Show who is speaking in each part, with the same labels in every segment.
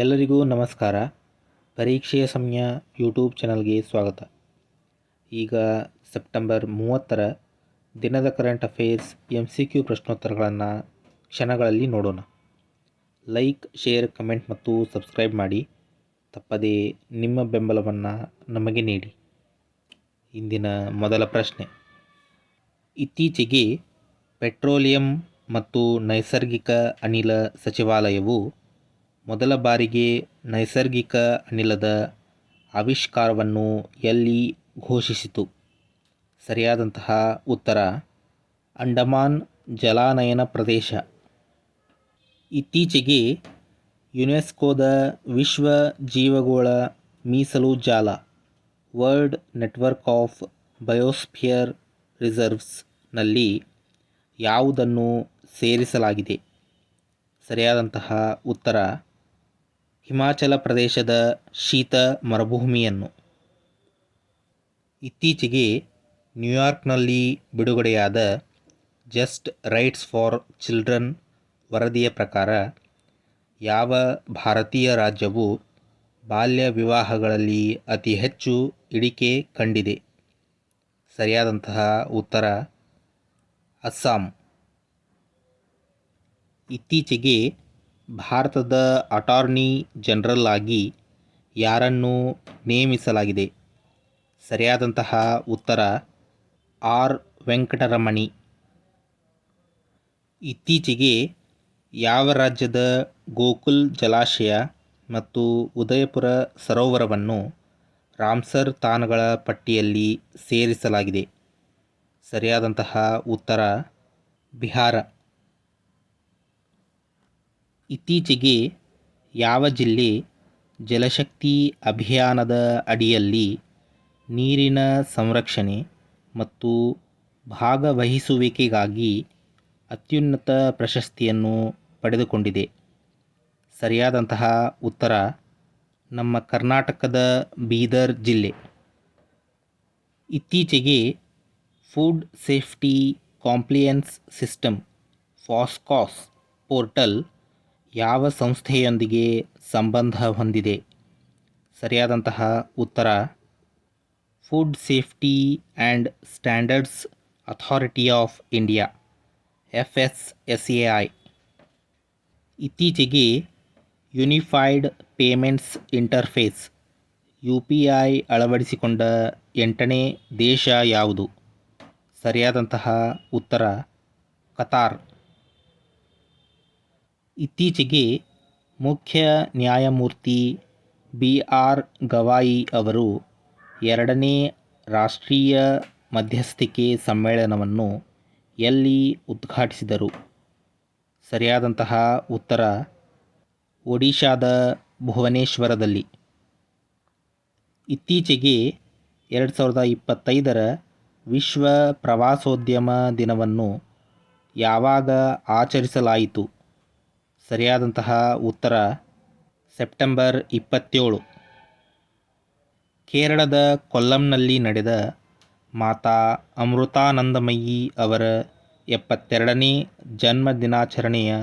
Speaker 1: ಎಲ್ಲರಿಗೂ ನಮಸ್ಕಾರ. ಪರೀಕ್ಷೆಯ ಸಮಯ ಯೂಟ್ಯೂಬ್ ಚಾನಲ್ಗೆ ಸ್ವಾಗತ. ಈಗ ಸೆಪ್ಟೆಂಬರ್ 30ರ ದಿನದ ಕರೆಂಟ್ ಅಫೇರ್ಸ್ MCQ ಪ್ರಶ್ನೋತ್ತರಗಳನ್ನು ಕ್ಷಣಗಳಲ್ಲಿ ನೋಡೋಣ. ಲೈಕ್, ಶೇರ್, ಕಮೆಂಟ್ ಮತ್ತು ಸಬ್ಸ್ಕ್ರೈಬ್ ಮಾಡಿ. ತಪ್ಪದೇ ನಿಮ್ಮ ಬೆಂಬಲವನ್ನು ನಮಗೆ ನೀಡಿ. ಇಂದಿನ ಮೊದಲ ಪ್ರಶ್ನೆ. ಇತ್ತೀಚೆಗೆ ಪೆಟ್ರೋಲಿಯಂ ಮತ್ತು ನೈಸರ್ಗಿಕ ಅನಿಲ ಸಚಿವಾಲಯವು ಮೊದಲ ಬಾರಿಗೆ ನೈಸರ್ಗಿಕ ಅನಿಲದ ಆವಿಷ್ಕಾರವನ್ನು ಎಲ್ಲಿ ಘೋಷಿಸಿತು? ಸರಿಯಾದಂತಹ ಉತ್ತರ ಅಂಡಮಾನ್ ಜಲಾನಯನ ಪ್ರದೇಶ. ಇತ್ತೀಚೆಗೆ ಯುನೆಸ್ಕೋದ ವಿಶ್ವ ಜೀವಗೋಳ ಮೀಸಲು ಜಾಲ ವರ್ಲ್ಡ್ ನೆಟ್ವರ್ಕ್ ಆಫ್ ಬಯೋಸ್ಫಿಯರ್ ರಿಸರ್ವ್ಸ್ನಲ್ಲಿ ಯಾವುದನ್ನು ಸೇರಿಸಲಾಗಿದೆ? ಸರಿಯಾದಂತಹ ಉತ್ತರ ಹಿಮಾಚಲ ಪ್ರದೇಶದ ಶೀತ ಮರುಭೂಮಿಯನ್ನು. ಇತ್ತೀಚೆಗೆ ನ್ಯೂಯಾರ್ಕ್ನಲ್ಲಿ ಬಿಡುಗಡೆಯಾದ ಜಸ್ಟ್ ರೈಟ್ಸ್ ಫಾರ್ ಚಿಲ್ಡ್ರನ್ ವರದಿಯ ಪ್ರಕಾರ ಯಾವ ಭಾರತೀಯ ರಾಜ್ಯವು ಬಾಲ್ಯ ವಿವಾಹಗಳಲ್ಲಿ ಅತಿ ಹೆಚ್ಚು ಇಳಿಕೆ ಕಂಡಿದೆ? ಸರಿಯಾದಂತಹ ಉತ್ತರ ಅಸ್ಸಾಂ. ಇತ್ತೀಚೆಗೆ ಭಾರತದ ಅಟಾರ್ನಿ ಜನರಲ್ ಆಗಿ ಯಾರನ್ನು ನೇಮಿಸಲಾಗಿದೆ? ಸರಿಯಾದಂತಹ ಉತ್ತರ ಆರ್ ವೆಂಕಟರಮಣಿ. ಇತ್ತೀಚೆಗೆ ಯಾವ ರಾಜ್ಯದ ಗೋಕುಲ್ ಜಲಾಶಯ ಮತ್ತು ಉದಯಪುರ ಸರೋವರವನ್ನು ರಾಮ್ಸರ್ ತಾಣಗಳ ಪಟ್ಟಿಯಲ್ಲಿ ಸೇರಿಸಲಾಗಿದೆ? ಸರಿಯಾದಂತಹ ಉತ್ತರ ಬಿಹಾರ. ಇತ್ತೀಚೆಗೆ ಯಾವ ಜಿಲ್ಲೆ ಜಲಶಕ್ತಿ ಅಭಿಯಾನದ ಅಡಿಯಲ್ಲಿ ನೀರಿನ ಸಂರಕ್ಷಣೆ ಮತ್ತು ಭಾಗವಹಿಸುವಿಕೆಗಾಗಿ ಅತ್ಯುನ್ನತ ಪ್ರಶಸ್ತಿಯನ್ನು ಪಡೆದುಕೊಂಡಿದೆ? ಸರಿಯಾದಂತಹ ಉತ್ತರ ನಮ್ಮ ಕರ್ನಾಟಕದ ಬೀದರ್ ಜಿಲ್ಲೆ. ಇತ್ತೀಚೆಗೆ food safety compliance system FoSCoS portal ಯಾವ ಸಂಸ್ಥೆಯೊಂದಿಗೆ ಸಂಬಂಧ ಹೊಂದಿದೆ? ಸರಿಯಾದಂತಹ ಉತ್ತರ food safety and standards authority of India FSSAI. ಇತ್ತೀಚೆಗೆ ಯೂನಿಫೈಡ್ ಪೇಮೆಂಟ್ಸ್ ಇಂಟರ್ಫೇಸ್ UPI ಅಳವಡಿಸಿಕೊಂಡ 8ನೇ ದೇಶ ಯಾವುದು? ಸರಿಯಾದಂತಹ ಉತ್ತರ ಕತಾರ್. ಇತ್ತೀಚೆಗೆ ಮುಖ್ಯ ನ್ಯಾಯಮೂರ್ತಿ BR ಗವಾಯಿ ಅವರು 2ನೇ ರಾಷ್ಟ್ರೀಯ ಮಧ್ಯಸ್ಥಿಕೆ ಸಮ್ಮೇಳನವನ್ನು ಎಲ್ಲಿ ಉದ್ಘಾಟಿಸಿದರು? ಸರಿಯಾದಂತಹ ಉತ್ತರ ಒಡಿಶಾದ ಭುವನೇಶ್ವರದಲ್ಲಿ. ಇತ್ತೀಚೆಗೆ 2025ರ ವಿಶ್ವ ಪ್ರವಾಸೋದ್ಯಮ ದಿನವನ್ನು ಯಾವಾಗ ಆಚರಿಸಲಾಯಿತು? ಸರಿಯಾದಂತಹ ಉತ್ತರ ಸೆಪ್ಟೆಂಬರ್ 27. ಕೇರಳದ ಕೊಲ್ಲಂನಲ್ಲಿ ನಡೆದ ಮಾತಾ ಅಮೃತಾನಂದಮಯಿ ಅವರ 72ನೇ ಜನ್ಮ ದಿನಾಚರಣೆಯ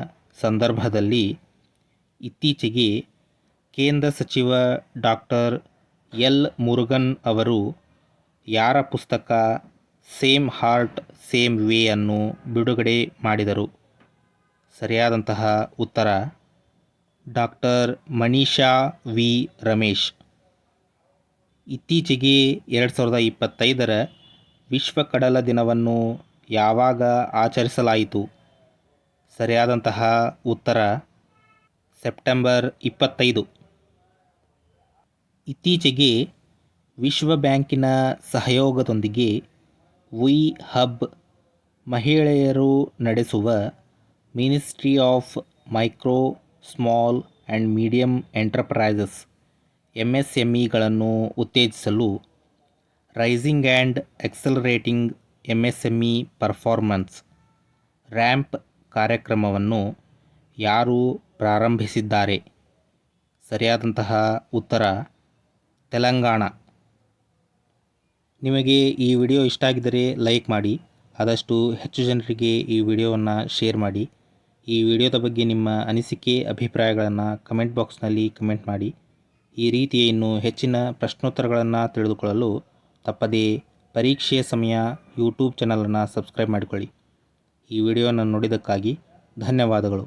Speaker 1: ಸಂದರ್ಭದಲ್ಲಿ ಇತ್ತೀಚೆಗೆ ಕೇಂದ್ರ ಸಚಿವ ಡಾಕ್ಟರ್ ಎಲ್ ಮುರುಗನ್ ಅವರು ಯಾರ ಪುಸ್ತಕ ಸೇಮ್ ಹಾರ್ಟ್ ಸೇಮ್ ವೇ ಅನ್ನು ಬಿಡುಗಡೆ ಮಾಡಿದರು? ಸರಿಯಾದಂತಹ ಉತ್ತರ ಡಾಕ್ಟರ್ ಮನೀಷಾ ವಿ ರಮೇಶ್. ಇತ್ತೀಚೆಗೆ 2025ರ ವಿಶ್ವ ಕಡಲ ದಿನವನ್ನು ಯಾವಾಗ ಆಚರಿಸಲಾಯಿತು? ಸರಿಯಾದಂತಹ ಉತ್ತರ ಸೆಪ್ಟೆಂಬರ್ 25. ಇತ್ತೀಚೆಗೆ ವಿಶ್ವ ಬ್ಯಾಂಕಿನ ಸಹಯೋಗದೊಂದಿಗೆ ವಿ ಹಬ್ ಮಹಿಳೆಯರು ನಡೆಸುವ ministry of micro small and medium enterprises MSMEಗಳನ್ನು ಉತ್ತೇಜಿಸಲು raising and accelerating MSME performance RAMP ಕಾರ್ಯಕ್ರಮವನ್ನು ಯಾರು ಪ್ರಾರಂಭಿಸಿದ್ದಾರೆ? ಸರಿಯಾದಂತಹ ಉತ್ತರ ತೆಲಂಗಾಣ. ನಿಮಗೆ ಈ ವಿಡಿಯೋ ಇಷ್ಟ ಆಗಿದ್ದರೆ ಲೈಕ್ ಮಾಡಿ. ಆದಷ್ಟು ಹೆಚ್ಚು ಜನರಿಗೆ ಈ ವಿಡಿಯೋವನ್ನು ಶೇರ್ ಮಾಡಿ. ಈ ವಿಡಿಯೋದ ಬಗ್ಗೆ ನಿಮ್ಮ ಅನಿಸಿಕೆ ಅಭಿಪ್ರಾಯಗಳನ್ನು ಕಮೆಂಟ್ ಬಾಕ್ಸ್ನಲ್ಲಿ ಕಮೆಂಟ್ ಮಾಡಿ. ಈ ರೀತಿಯ ಇನ್ನೂ ಹೆಚ್ಚಿನ ಪ್ರಶ್ನೋತ್ತರಗಳನ್ನು ತಿಳಿದುಕೊಳ್ಳಲು ತಪ್ಪದೇ ಪರೀಕ್ಷೆಯ ಸಮಯ ಯೂಟ್ಯೂಬ್ ಚಾನಲನ್ನು ಸಬ್ಸ್ಕ್ರೈಬ್ ಮಾಡಿಕೊಳ್ಳಿ. ಈ ವಿಡಿಯೋನ ನೋಡಿದ್ದಕ್ಕಾಗಿ ಧನ್ಯವಾದಗಳು.